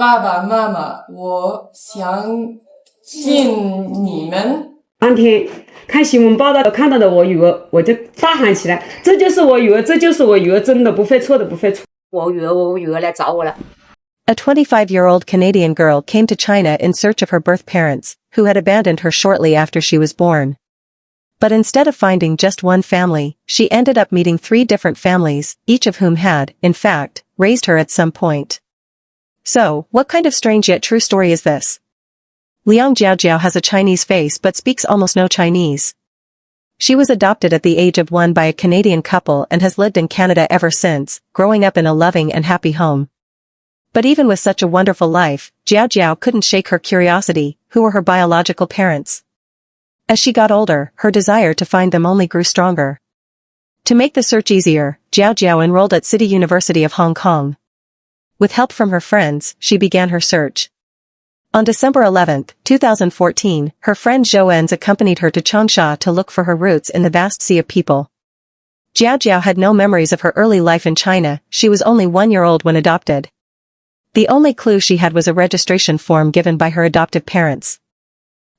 爸爸妈妈，我想见你们。当天看新闻报道看到的我女儿，我就大喊起来：“这就是我女儿，这就是我女儿，真的不会错的，不会错。”我女儿来找我了。A 25-year-old Canadian girl came to China in search of her birth parents, who had abandoned her shortly after she was born. But instead of finding just one family, she ended up meeting 3 different families, each of whom had, in fact, raised her at some point. So, what kind of strange yet true story is this? Liang Jiaojiao has a Chinese face but speaks almost no Chinese. She was adopted at the age of 1 by a Canadian couple and has lived in Canada ever since, growing up in a loving and happy home. But even with such a wonderful life, Jiaojiao couldn't shake her curiosity: who were her biological parents? As she got older, her desire to find them only grew stronger. To make the search easier, Jiaojiao enrolled at City University of Hong Kong. With help from her friends, she began her search. On December 11, 2014, her friend Zhou Enz accompanied her to Changsha to look for her roots in the vast sea of people. Jiaojiao had no memories of her early life in China. She was only 1 year old when adopted. The only clue she had was a registration form given by her adoptive parents.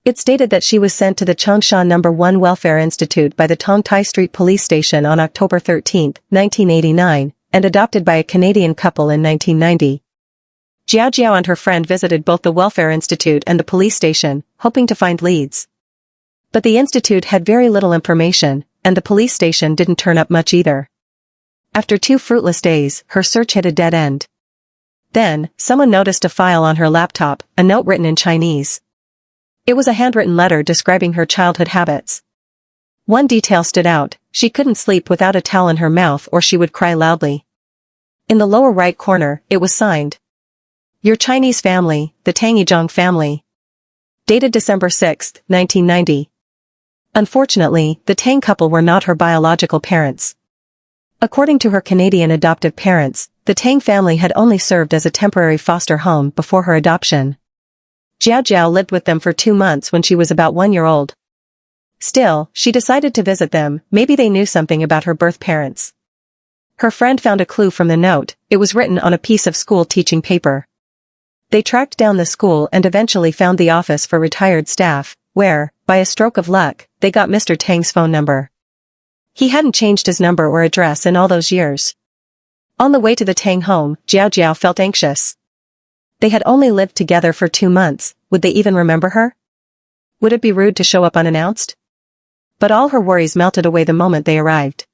It stated that she was sent to the Changsha No. 1 Welfare Institute by the Tong Tai Street Police Station on October 13, 1989, and adopted by a Canadian couple in 1990. Jiaojiao and her friend visited both the Welfare Institute and the police station, hoping to find leads. But the institute had very little information, and the police station didn't turn up much either. After 2 fruitless days, her search hit a dead end. Then, someone noticed a file on her laptop, a note written in Chinese. It was a handwritten letter describing her childhood habits. One detail stood out: she couldn't sleep without a towel in her mouth or she would cry loudly. In the lower right corner, it was signed, "Your Chinese family, the Tang Yizhang family." Dated December 6, 1990. Unfortunately, the Tang couple were not her biological parents. According to her Canadian adoptive parents, the Tang family had only served as a temporary foster home before her adoption. Jiaojiao lived with them for 2 months when she was about 1 year old. Still, she decided to visit them. Maybe they knew something about her birth parents. Her friend found a clue from the note. It was written on a piece of school teaching paper. They tracked down the school and eventually found the office for retired staff, where, by a stroke of luck, they got Mr. Tang's phone number. He hadn't changed his number or address in all those years. On the way to the Tang home, Jiaojiao felt anxious. They had only lived together for 2 months. Would they even remember her? Would it be rude to show up unannounced? But all her worries melted away the moment they arrived.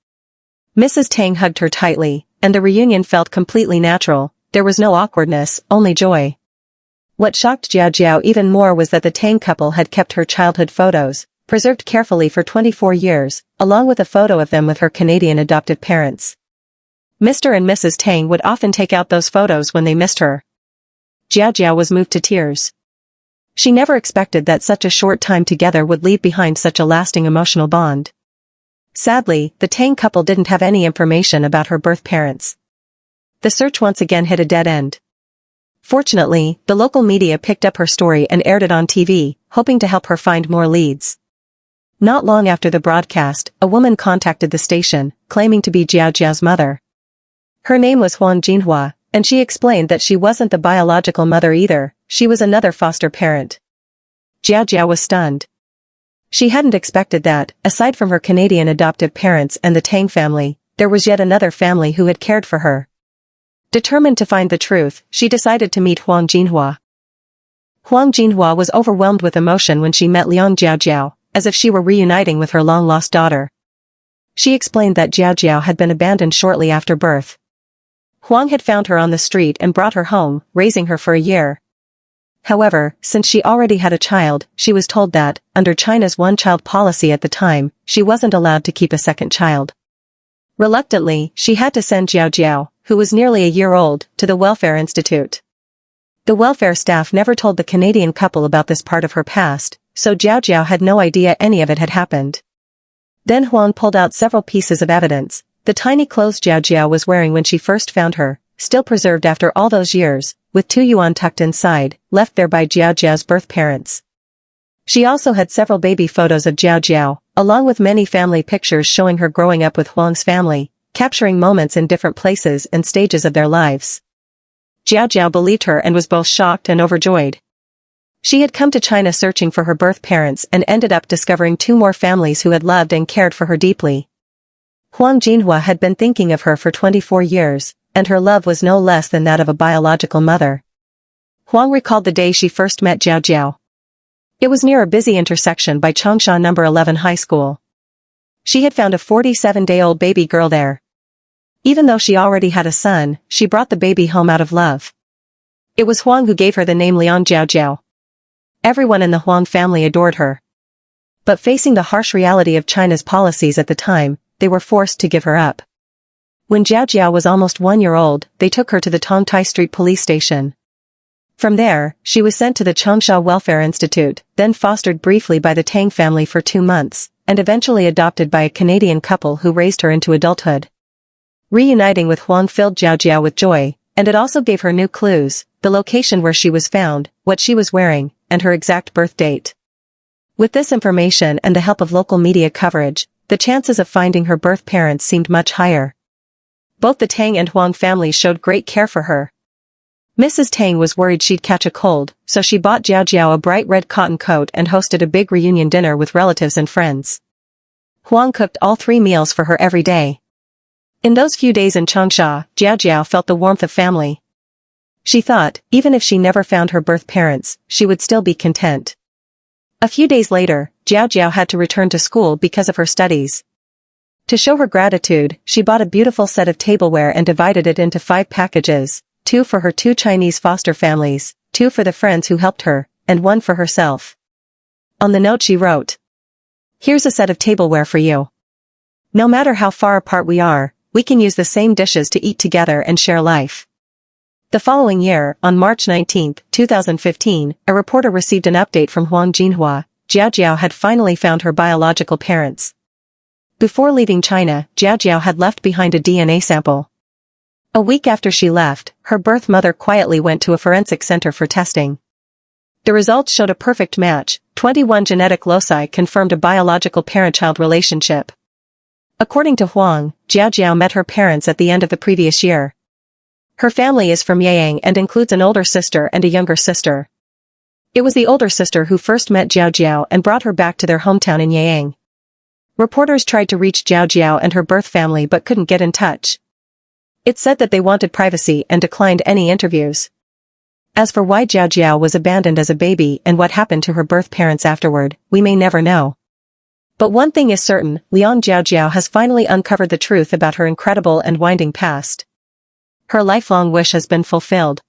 Mrs. Tang hugged her tightly, and the reunion felt completely natural. There was no awkwardness, only joy. What shocked Jiaojiao even more was that the Tang couple had kept her childhood photos, preserved carefully for 24 years, along with a photo of them with her Canadian adoptive parents. Mr. and Mrs. Tang would often take out those photos when they missed her. Jiaojiao was moved to tears. She never expected that such a short time together would leave behind such a lasting emotional bond. Sadly, the Tang couple didn't have any information about her birth parents. The search once again hit a dead end. Fortunately, the local media picked up her story and aired it on TV, hoping to help her find more leads. Not long after the broadcast, a woman contacted the station, claiming to be Jiaojiao's mother. Her name was Huang Jinhua, and she explained that she wasn't the biological mother either. She was another foster parent. Jiaojiao was stunned. She hadn't expected that, aside from her Canadian adoptive parents and the Tang family, there was yet another family who had cared for her. Determined to find the truth, she decided to meet Huang Jinhua. Huang Jinhua was overwhelmed with emotion when she met Liang Jiaojiao, as if she were reuniting with her long-lost daughter. She explained that Jiaojiao had been abandoned shortly after birth. Huang had found her on the street and brought her home, raising her for a year. However, since she already had a child, she was told that, under China's one-child policy at the time, she wasn't allowed to keep a second child. Reluctantly, she had to send Jiaojiao, who was nearly a year old, to the Welfare Institute. The welfare staff never told the Canadian couple about this part of her past, so Jiaojiao had no idea any of it had happened. Then Huang pulled out several pieces of evidence: the tiny clothes Jiaojiao was wearing when she first found her, still preserved after all those years, with 2 yuan tucked inside, left there by Jiaojiao's birth parents. She also had several baby photos of Jiaojiao, along with many family pictures showing her growing up with Huang's family, capturing moments in different places and stages of their lives. Jiao Jiao believed her and was both shocked and overjoyed. She had come to China searching for her birth parents and ended up discovering two more families who had loved and cared for her deeply. Huang Jinhua had been thinking of her for 24 years, and her love was no less than that of a biological mother. Huang recalled the day she first met Jiao Jiao. It was near a busy intersection by Changsha No. 11 High School. She had found a 47-day-old baby girl there. Even though she already had a son, she brought the baby home out of love. It was Huang who gave her the name Liang Jiao Jiao. Everyone in the Huang family adored her. But facing the harsh reality of China's policies at the time, they were forced to give her up. When Jiao Jiao was almost 1 year old, they took her to the Tongtai Street police station. From there, she was sent to the Changsha Welfare Institute, then fostered briefly by the Tang family for 2 months, and eventually adopted by a Canadian couple who raised her into adulthood. Reuniting with Huang filled Jiao Jiao with joy, and it also gave her new clues, the location where she was found, what she was wearing, and her exact birth date. With this information and the help of local media coverage, the chances of finding her birth parents seemed much higher. Both the Tang and Huang families showed great care for her. Mrs. Tang was worried she'd catch a cold, so she bought Jiao Jiao a bright red cotton coat and hosted a big reunion dinner with relatives and friends. Huang cooked all 3 meals for her every day. In those few days in Changsha, Jiao Jiao felt the warmth of family. She thought, even if she never found her birth parents, she would still be content. A few days later, Jiao Jiao had to return to school because of her studies. To show her gratitude, she bought a beautiful set of tableware and divided it into 5 packages, 2 for her 2 Chinese foster families, 2 for the friends who helped her, and 1 for herself. On the note she wrote, "Here's a set of tableware for you. No matter how far apart we are, we can use the same dishes to eat together and share life." The following year, on March 19, 2015, a reporter received an update from Huang Jinhua. Jiao Jiao had finally found her biological parents. Before leaving China, Jiao Jiao had left behind a DNA sample. A week after she left, her birth mother quietly went to a forensic center for testing. The results showed a perfect match. 21 genetic loci confirmed a biological parent-child relationship. According to Huang, Jiao Jiao met her parents at the end of the previous year. Her family is from Yayang and includes an older sister and a younger sister. It was the older sister who first met Jiao Jiao and brought her back to their hometown in Yayang. Reporters tried to reach Jiao Jiao and her birth family but couldn't get in touch. It said that they wanted privacy and declined any interviews. As for why Jiao Jiao was abandoned as a baby and what happened to her birth parents afterward, we may never know. But one thing is certain, Liang Jiao Jiao has finally uncovered the truth about her incredible and winding past. Her lifelong wish has been fulfilled.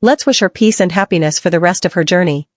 Let's wish her peace and happiness for the rest of her journey.